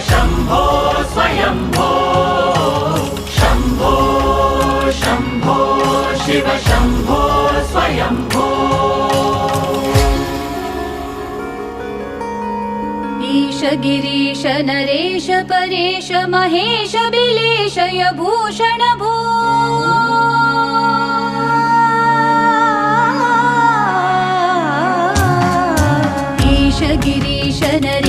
शम्भो स्वयम्भो शम्भो शम्भो शिव शम्भो स्वयम्भो ईश गिरीश नरेश परेश महेश बिलेश भूषण भो ईश गिरीश नरेश